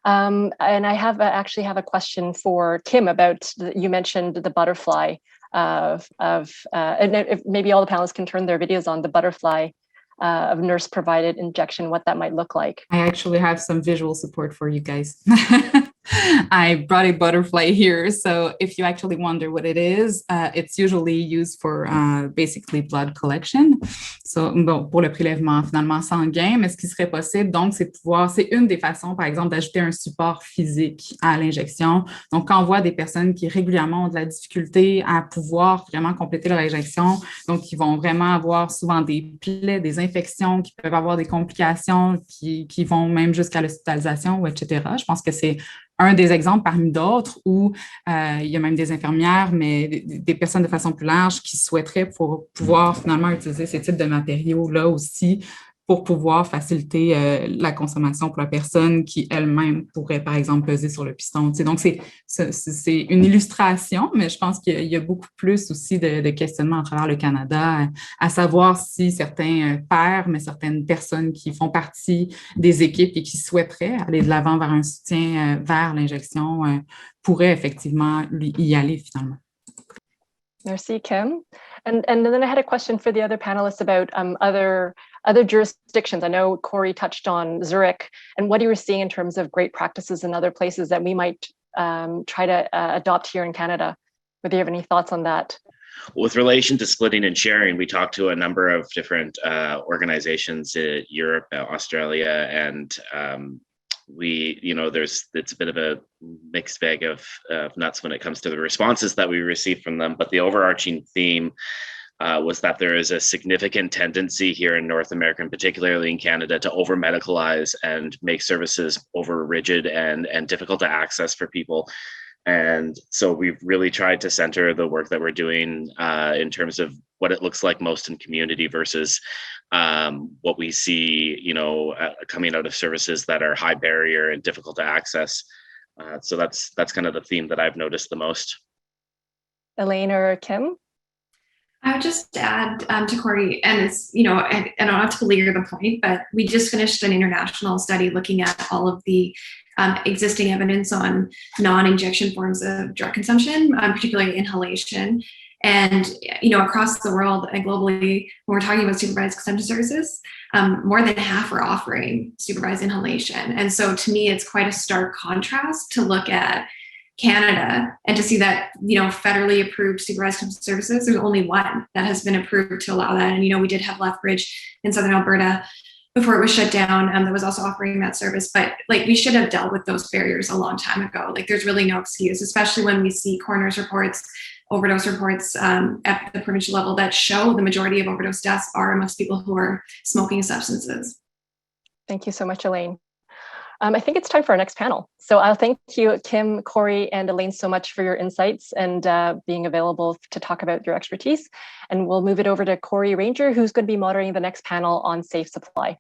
And I actually have a question for Kim about, you mentioned the butterfly and if maybe all the panelists can turn their videos on, the butterfly of nurse-provided injection, what that might look like. I actually have some visual support for you guys. I brought a butterfly here. So if you actually wonder what it is, it's usually used for basically blood collection. So, bon, pour le prélèvement finalement sanguin, mais ce qui serait possible, donc, c'est une des façons, par exemple, d'ajouter un support physique à l'injection. Donc, quand on voit des personnes qui régulièrement ont de la difficulté à pouvoir vraiment compléter leur injection, donc, ils vont vraiment avoir souvent des plaies, des infections, qui peuvent avoir des complications qui vont même jusqu'à l'hospitalisation, ou etc. Je pense que c'est un des exemples parmi d'autres où il y a même des infirmières, mais des personnes de façon plus large qui souhaiteraient pour pouvoir finalement utiliser ces types de matériaux-là aussi pour pouvoir faciliter la consommation pour la personne qui elle-même pourrait, par exemple, peser sur le piston. Tu sais, donc, c'est une illustration, mais je pense qu'il y a beaucoup plus aussi de questionnements à travers le Canada, à savoir si certains pairs, mais certaines personnes qui font partie des équipes et qui souhaiteraient aller de l'avant vers un soutien vers l'injection pourraient effectivement y aller finalement. Merci, Kim. And then I had a question for the other panelists about other jurisdictions. I know Corey touched on Zurich and what you were seeing in terms of great practices in other places that we might try to adopt here in Canada. Whether you have any thoughts on that? With relation to splitting and sharing, we talked to a number of different organizations in Europe, Australia, and it's a bit of a mixed bag of nuts when it comes to the responses that we receive from them. But the overarching theme was that there is a significant tendency here in North America, and particularly in Canada, to over medicalize and make services over rigid and difficult to access for people. And so we've really tried to center the work that we're doing in terms of what it looks like most in community versus what we see, coming out of services that are high barrier and difficult to access. So that's kind of the theme that I've noticed the most. Elaine or Kim? I would just add to Corey, and it's, I don't have to belabor the point, but we just finished an international study looking at all of the existing evidence on non-injection forms of drug consumption, particularly inhalation. And, across the world and globally, when we're talking about supervised consumption services, more than half are offering supervised inhalation. And so to me, it's quite a stark contrast to look at Canada and to see that, federally approved supervised consumption services, there's only one that has been approved to allow that. And, we did have Lethbridge in Southern Alberta before it was shut down, that was also offering that service. But we should have dealt with those barriers a long time ago. There's really no excuse, especially when we see coroner's reports, overdose reports at the provincial level that show the majority of overdose deaths are amongst people who are smoking substances. Thank you so much, Elaine. I think it's time for our next panel. So I'll thank you, Kim, Corey, and Elaine so much for your insights and being available to talk about your expertise. And we'll move it over to Corey Ranger, who's going to be moderating the next panel on safe supply.